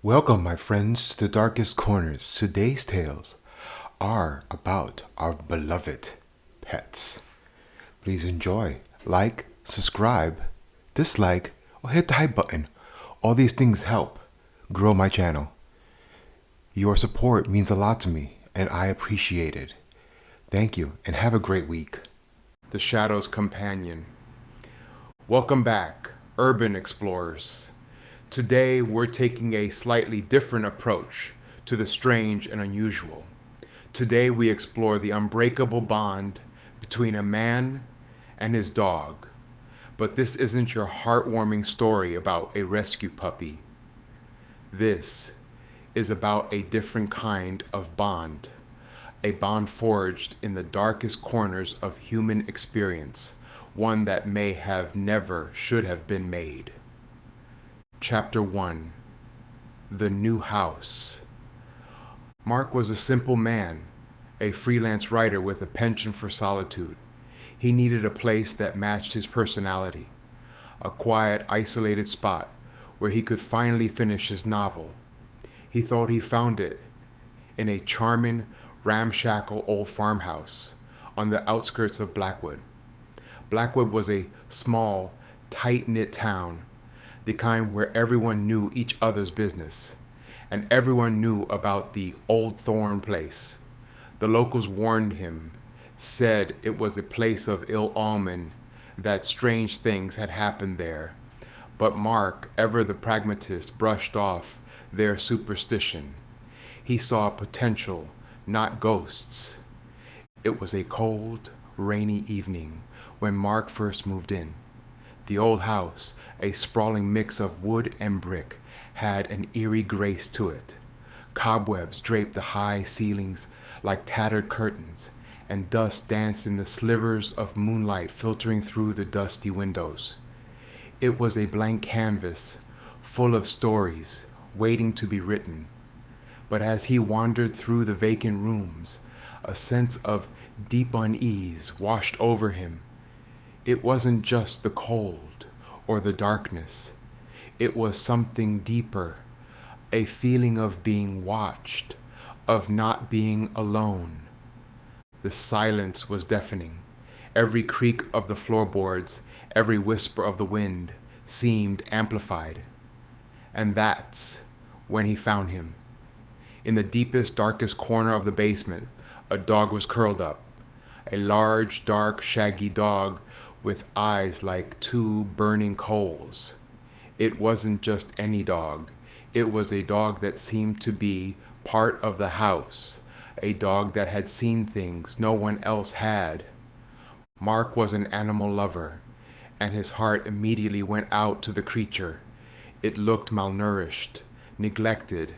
Welcome, my friends, to the darkest corners. Today's tales are about our beloved pets. Please enjoy, like, subscribe, dislike, or hit the hype button. All these things help grow my channel. Your support means a lot to me, and I appreciate it. Thank you, and have a great week. The Shadow's Companion. Welcome back, urban explorers. Today, we're taking a slightly different approach to the strange and unusual. Today, we explore the unbreakable bond between a man and his dog. But this isn't your heartwarming story about a rescue puppy. This is about a different kind of bond, a bond forged in the darkest corners of human experience, one that may have never should have been made. Chapter 1. The New House. Mark was a simple man, a freelance writer with a penchant for solitude. He needed a place that matched his personality, a quiet, isolated spot where he could finally finish his novel. He thought he found it in a charming, ramshackle old farmhouse on the outskirts of Blackwood. Blackwood was a small, tight-knit town, the kind where everyone knew each other's business, and everyone knew about the old Thorne Place. The locals warned him, said it was a place of ill omen, that strange things had happened there. But Mark, ever the pragmatist, brushed off their superstition. He saw potential, not ghosts. It was a cold, rainy evening when Mark first moved in. The old house, a sprawling mix of wood and brick, had an eerie grace to it. Cobwebs draped the high ceilings like tattered curtains, and dust danced in the slivers of moonlight filtering through the dusty windows. It was a blank canvas, full of stories, waiting to be written. But as he wandered through the vacant rooms, a sense of deep unease washed over him. It wasn't just the cold or the darkness. It was something deeper, a feeling of being watched, of not being alone. The silence was deafening. Every creak of the floorboards, every whisper of the wind seemed amplified. And that's when he found him. In the deepest, darkest corner of the basement, a dog was curled up. A large, dark, shaggy dog with eyes like two burning coals. It wasn't just any dog. It was a dog that seemed to be part of the house, a dog that had seen things no one else had. Mark was an animal lover, and his heart immediately went out to the creature. It looked malnourished, neglected,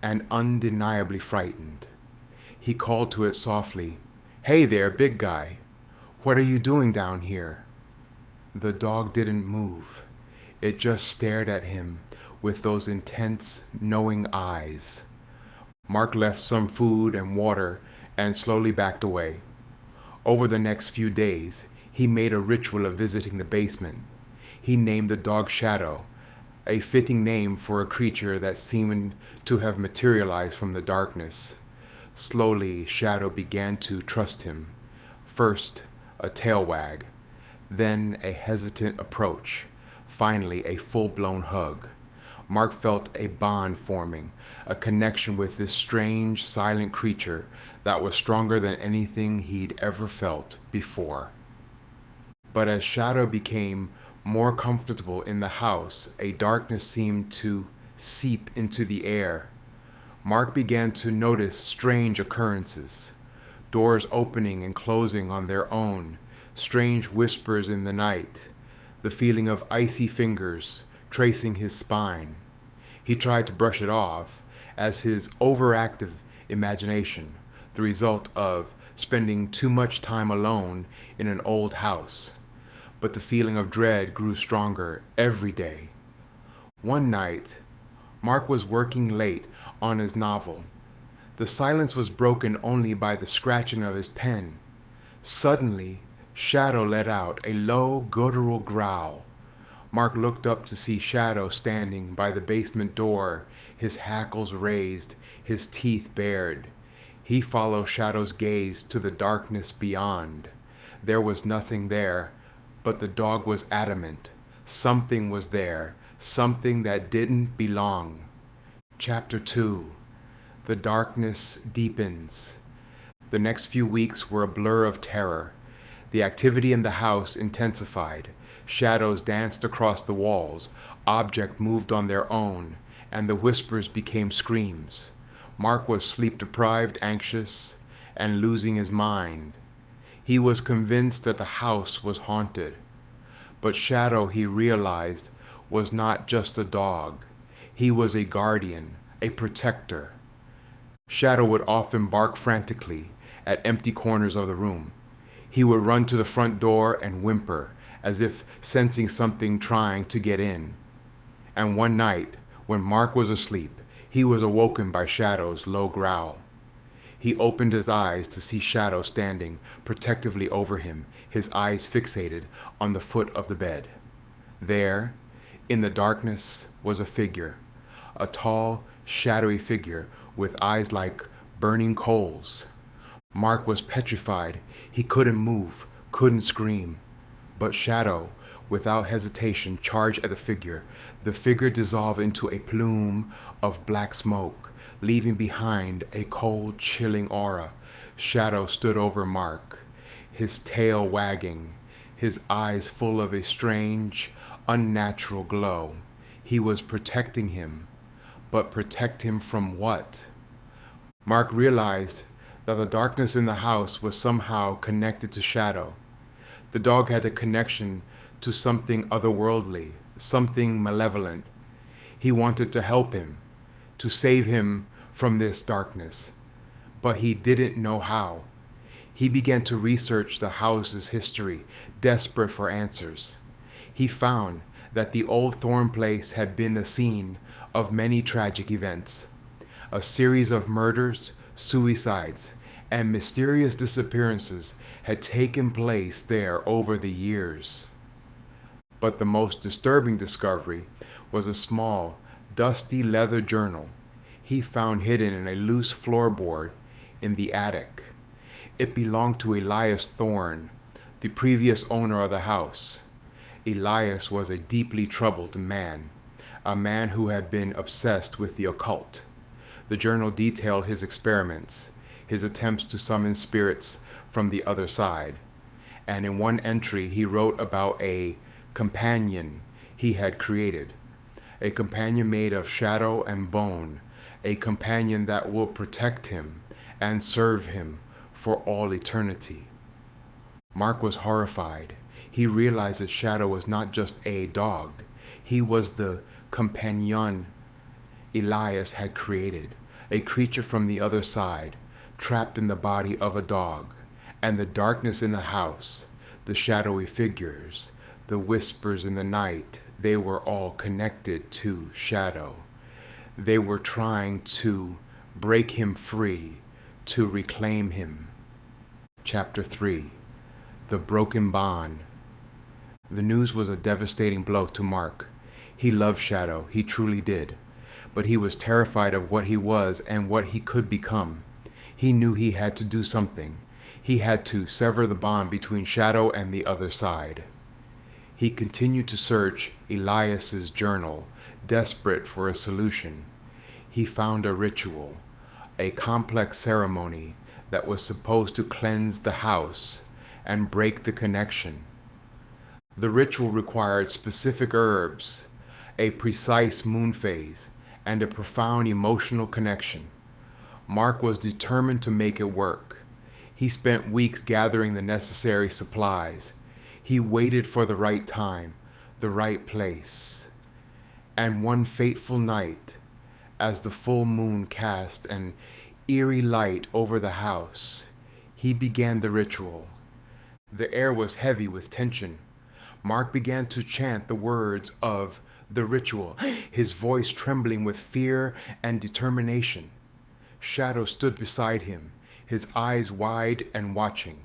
and undeniably frightened. He called to it softly, "Hey there, big guy. What are you doing down here?" The dog didn't move. It just stared at him with those intense, knowing eyes. Mark left some food and water and slowly backed away. Over the next few days, he made a ritual of visiting the basement. He named the dog Shadow, a fitting name for a creature that seemed to have materialized from the darkness. Slowly, Shadow began to trust him. First, a tail wag, then a hesitant approach, finally a full-blown hug. Mark felt a bond forming, a connection with this strange, silent creature that was stronger than anything he'd ever felt before. But as Shadow became more comfortable in the house, a darkness seemed to seep into the air. Mark began to notice strange occurrences, doors opening and closing on their own, strange whispers in the night, the feeling of icy fingers tracing his spine. He tried to brush it off as his overactive imagination, the result of spending too much time alone in an old house. But the feeling of dread grew stronger every day. One night, Mark was working late on his novel. The silence was broken only by the scratching of his pen. Suddenly, Shadow let out a low, guttural growl. Mark looked up to see Shadow standing by the basement door, his hackles raised, his teeth bared. He followed Shadow's gaze to the darkness beyond. There was nothing there, but the dog was adamant. Something was there, something that didn't belong. Chapter 2. The darkness deepens. The next few weeks were a blur of terror. The activity in the house intensified. Shadows danced across the walls, objects moved on their own, and the whispers became screams. Mark was sleep-deprived, anxious, and losing his mind. He was convinced that the house was haunted. But Shadow, he realized, was not just a dog. He was a guardian, a protector. Shadow would often bark frantically at empty corners of the room. He would run to the front door and whimper, as if sensing something trying to get in. And one night, when Mark was asleep, he was awoken by Shadow's low growl. He opened his eyes to see Shadow standing protectively over him, his eyes fixated on the foot of the bed. There, in the darkness, was a figure, a tall, shadowy figure with eyes like burning coals. Mark was petrified. He couldn't move, couldn't scream. But Shadow, without hesitation, charged at the figure. The figure dissolved into a plume of black smoke, leaving behind a cold, chilling aura. Shadow stood over Mark, his tail wagging, his eyes full of a strange, unnatural glow. He was protecting him. But protect him from what? Mark realized that the darkness in the house was somehow connected to Shadow. The dog had a connection to something otherworldly, something malevolent. He wanted to help him, to save him from this darkness, but he didn't know how. He began to research the house's history, desperate for answers. He found that the old Thorne Place had been the scene of many tragic events. A series of murders, suicides, and mysterious disappearances had taken place there over the years. But the most disturbing discovery was a small, dusty leather journal he found hidden in a loose floorboard in the attic. It belonged to Elias Thorne, the previous owner of the house. Elias was a deeply troubled man, a man who had been obsessed with the occult. The journal detailed his experiments, his attempts to summon spirits from the other side, and in one entry he wrote about a companion he had created, a companion made of shadow and bone, a companion that will protect him and serve him for all eternity. Mark was horrified. He realized that Shadow was not just a dog. He was the companion Elias had created, a creature from the other side, trapped in the body of a dog. And the darkness in the house, the shadowy figures, the whispers in the night, they were all connected to Shadow. They were trying to break him free, to reclaim him. Chapter 3. The Broken Bond. The news was a devastating blow to Mark. He loved Shadow, he truly did. But he was terrified of what he was and what he could become. He knew he had to do something. He had to sever the bond between Shadow and the other side. He continued to search Elias's journal, desperate for a solution. He found a ritual, a complex ceremony that was supposed to cleanse the house and break the connection. The ritual required specific herbs, a precise moon phase, and a profound emotional connection. Mark was determined to make it work. He spent weeks gathering the necessary supplies. He waited for the right time, the right place. And one fateful night, as the full moon cast an eerie light over the house, he began the ritual. The air was heavy with tension. Mark began to chant the words of the ritual, his voice trembling with fear and determination. Shadow stood beside him, his eyes wide and watching.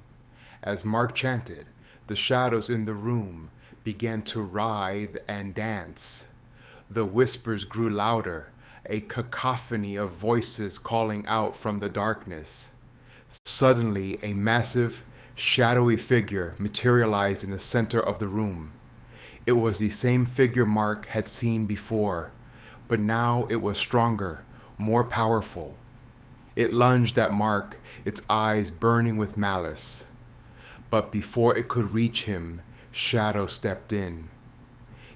As Mark chanted, the shadows in the room began to writhe and dance. The whispers grew louder, a cacophony of voices calling out from the darkness. Suddenly, a massive, shadowy figure materialized in the center of the room. It was the same figure Mark had seen before, but now it was stronger, more powerful. It lunged at Mark, its eyes burning with malice. But before it could reach him, Shadow stepped in.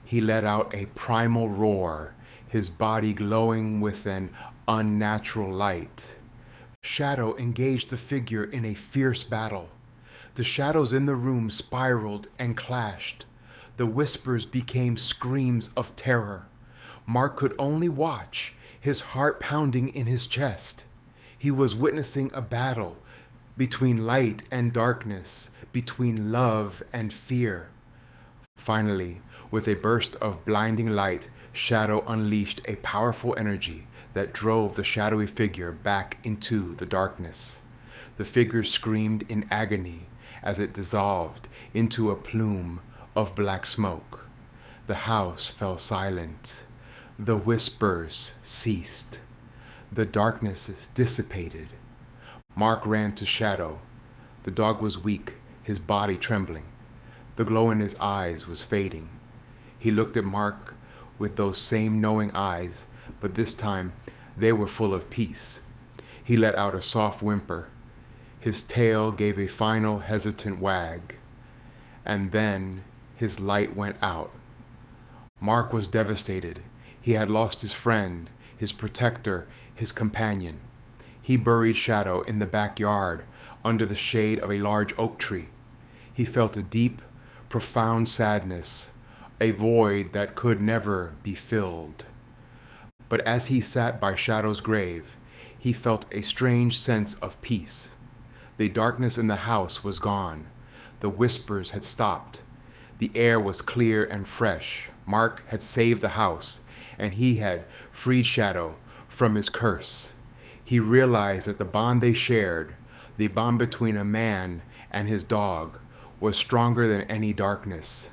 He let out a primal roar, his body glowing with an unnatural light. Shadow engaged the figure in a fierce battle. The shadows in the room spiraled and clashed. The whispers became screams of terror. Mark could only watch, his heart pounding in his chest. He was witnessing a battle between light and darkness, between love and fear. Finally, with a burst of blinding light, Shadow unleashed a powerful energy that drove the shadowy figure back into the darkness. The figure screamed in agony as it dissolved into a plume of black smoke. The house fell silent. The whispers ceased. The darkness dissipated. Mark ran to Shadow. The dog was weak, his body trembling. The glow in his eyes was fading. He looked at Mark with those same knowing eyes, but this time they were full of peace. He let out a soft whimper. His tail gave a final hesitant wag. And then his light went out. Mark was devastated. He had lost his friend, his protector, his companion. He buried Shadow in the backyard under the shade of a large oak tree. He felt a deep, profound sadness, a void that could never be filled. But as he sat by Shadow's grave, he felt a strange sense of peace. The darkness in the house was gone. The whispers had stopped. The air was clear and fresh. Mark had saved the house, and he had freed Shadow from his curse. He realized that the bond they shared, the bond between a man and his dog, was stronger than any darkness.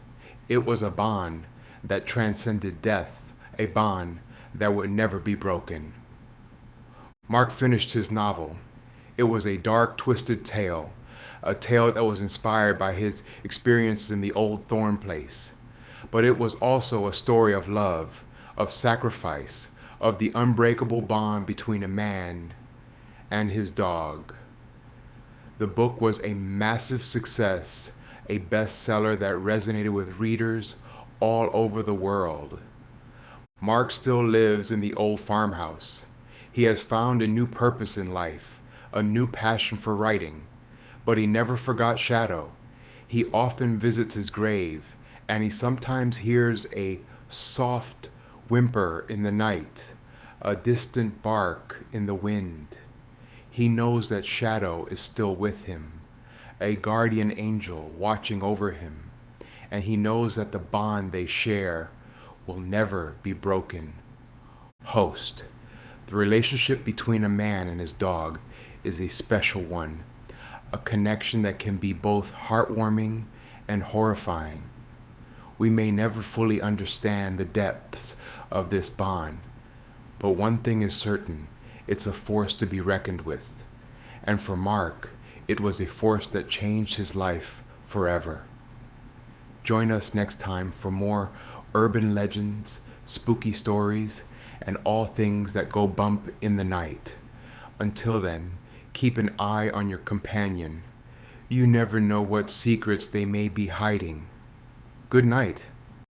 It was a bond that transcended death, a bond that would never be broken. Mark finished his novel. It was a dark, twisted tale, a tale that was inspired by his experiences in the old Thorne Place. But it was also a story of love, of sacrifice, of the unbreakable bond between a man and his dog. The book was a massive success, a bestseller that resonated with readers all over the world. Mark still lives in the old farmhouse. He has found a new purpose in life, a new passion for writing. But he never forgot Shadow. He often visits his grave, and he sometimes hears a soft whimper in the night, a distant bark in the wind. He knows that Shadow is still with him, a guardian angel watching over him, and he knows that the bond they share will never be broken. Host. The relationship between a man and his dog is a special one, a connection that can be both heartwarming and horrifying. We may never fully understand the depths of this bond, but one thing is certain, it's a force to be reckoned with. And for Mark, it was a force that changed his life forever. Join us next time for more urban legends, spooky stories, and all things that go bump in the night. Until then, keep an eye on your companion. You never know what secrets they may be hiding. Good night.